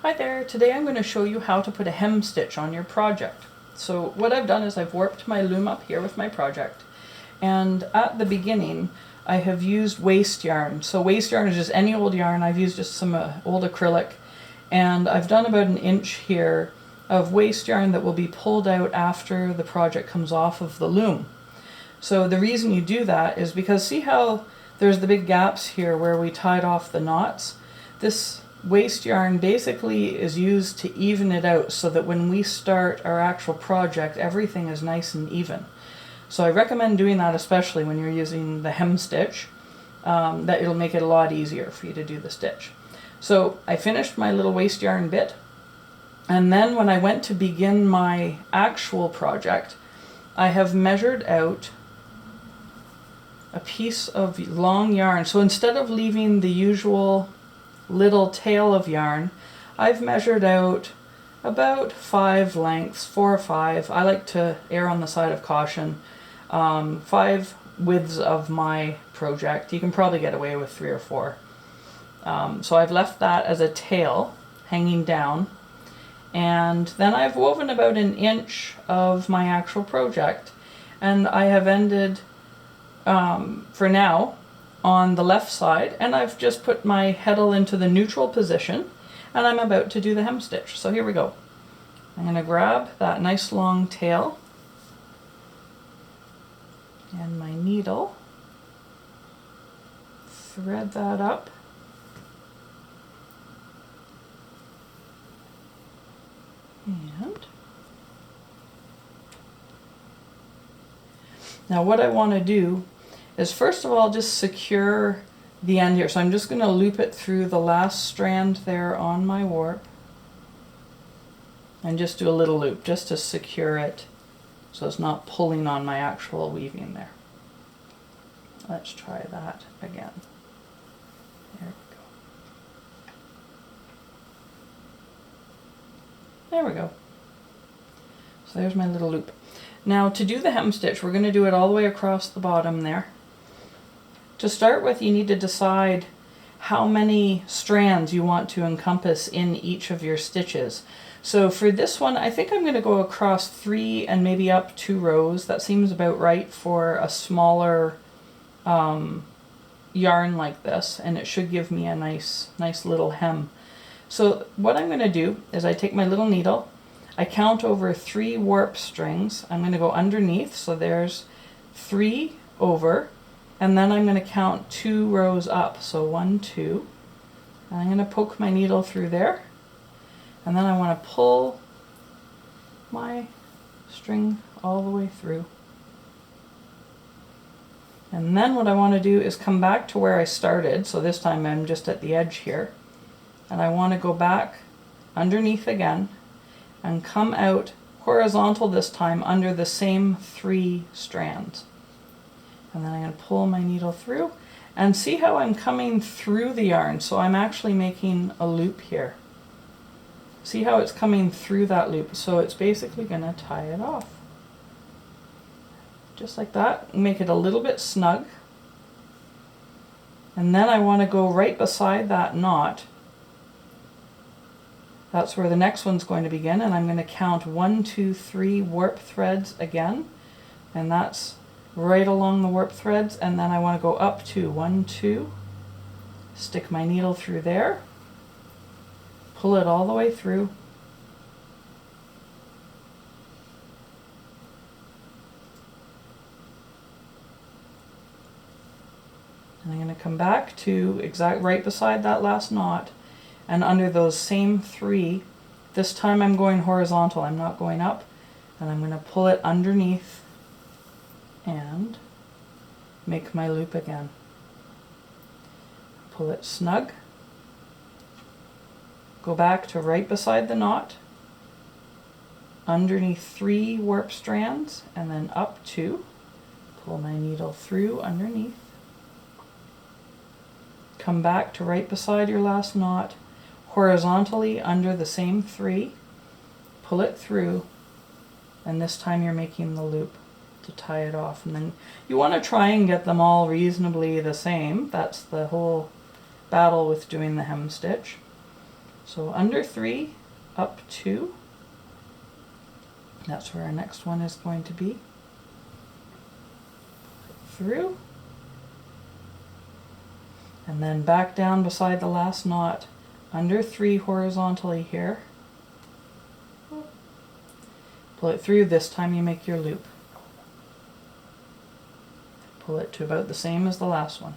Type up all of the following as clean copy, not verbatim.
Hi there, today I'm going to show you how to put a hem stitch on your project. So what I've done is I've warped my loom up here with my project, and at the beginning I have used waste yarn. So waste yarn is just any old yarn. I've used just some old acrylic, and I've done about 1 inch here of waste yarn that will be pulled out after the project comes off of the loom. So the reason you do that is because see how there's the big gaps here where we tied off the knots? This waste yarn basically is used to even it out so that when we start our actual project, everything is nice and even. So I recommend doing that, especially when you're using the hem stitch, that it'll make it a lot easier for you to do the stitch. So I finished my little waste yarn bit, and then when I went to begin my actual project, I have measured out a piece of long yarn. So instead of leaving the usual little tail of yarn, I've measured out about 5 lengths, 4 or 5. I like to err on the side of caution. 5 widths of my project. You can probably get away with 3 or 4. So I've left that as a tail hanging down, and then I've woven about 1 inch of my actual project, and I have ended for now on the left side, and I've just put my heddle into the neutral position, and I'm about to do the hem stitch. So here we go. I'm going to grab that nice long tail and my needle, thread that up, and now what I want to do is first of all just secure the end here. So I'm just going to loop it through the last strand there on my warp and just do a little loop just to secure it so it's not pulling on my actual weaving there. Let's try that again. There we go. There we go. So there's my little loop. Now to do the hem stitch, we're going to do it all the way across the bottom there. To start with, you need to decide how many strands you want to encompass in each of your stitches. So for this one, I think I'm going to go across 3 and maybe up 2 rows. That seems about right for a smaller yarn like this, and it should give me a nice little hem. So what I'm going to do is I take my little needle, I count over 3 warp strings. I'm going to go underneath, so there's 3 over, and then I'm going to count 2 rows up, so 1, 2, and I'm going to poke my needle through there, and then I want to pull my string all the way through. And then what I want to do is come back to where I started, so this time I'm just at the edge here, and I want to go back underneath again and come out horizontal this time under the same 3 strands. And then I'm going to pull my needle through and see how I'm coming through the yarn. So I'm actually making a loop here. See how it's coming through that loop. So it's basically going to tie it off. Just like that. Make it a little bit snug. And then I want to go right beside that knot. That's where the next one's going to begin, and I'm going to count 1, 2, 3 warp threads again, and that's right along the warp threads. And then I want to go up to 1, 2, stick my needle through there, pull it all the way through, and I'm going to come back to right beside that last knot, and under those same 3, this time I'm going horizontal, I'm not going up, and I'm going to pull it underneath and make my loop again. Pull it snug, go back to right beside the knot, underneath 3 warp strands, and then up 2, pull my needle through underneath, come back to right beside your last knot, horizontally under the same 3, pull it through, and this time you're making the loop to tie it off. And then you want to try and get them all reasonably the same. That's the whole battle with doing the hem stitch. So under 3, up 2. That's where our next one is going to be. Through. And then back down beside the last knot, under 3 horizontally here. Pull it through. This time you make your loop. Pull it to about the same as the last one.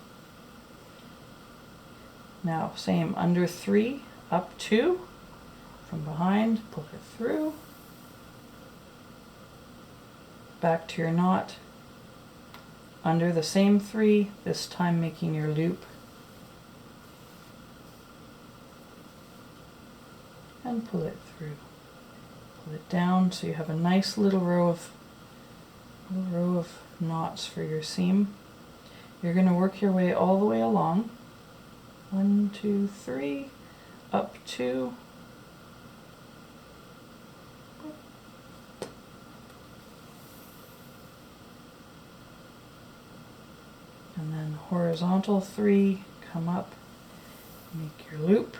Now, same, under 3, up 2, from behind, pull it through, back to your knot, under the same 3, this time making your loop, and pull it through. Pull it down so you have a nice little row of knots for your seam. You're going to work your way all the way along. 1, 2, 3, up 2, and then horizontal 3, come up, make your loop,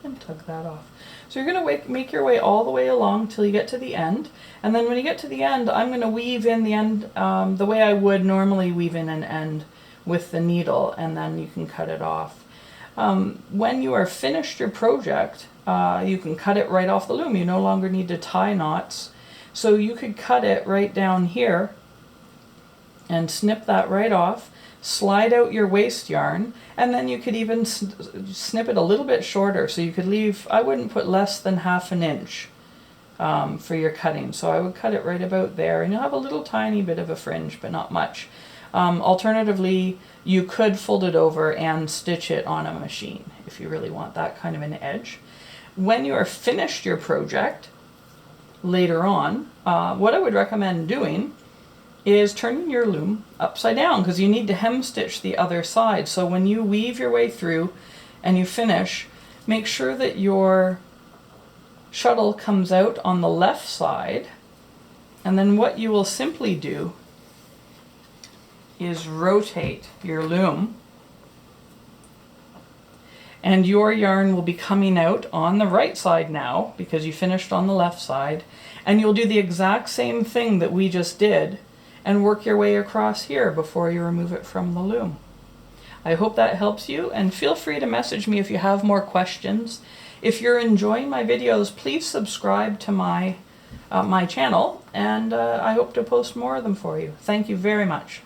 and tug that off. So you're going to make your way all the way along till you get to the end, and then when you get to the end, I'm going to weave in the end the way I would normally weave in an end with the needle, and then you can cut it off. When you are finished your project, you can cut it right off the loom. You no longer need to tie knots. So you could cut it right down here and snip that right off, slide out your waste yarn, and then you could even snip it a little bit shorter. So you could leave, I wouldn't put less than 1/2 inch for your cutting. So I would cut it right about there, and you'll have a little tiny bit of a fringe, but not much. Alternatively, you could fold it over and stitch it on a machine if you really want that kind of an edge. When you are finished your project, later on, what I would recommend doing is turning your loom upside down, because you need to hem stitch the other side. So when you weave your way through and you finish, make sure that your shuttle comes out on the left side, and then what you will simply do is rotate your loom, and your yarn will be coming out on the right side now because you finished on the left side, and you'll do the exact same thing that we just did and work your way across here before you remove it from the loom. I hope that helps you, and feel free to message me if you have more questions. If you're enjoying my videos, please subscribe to my channel, and I hope to post more of them for you. Thank you very much.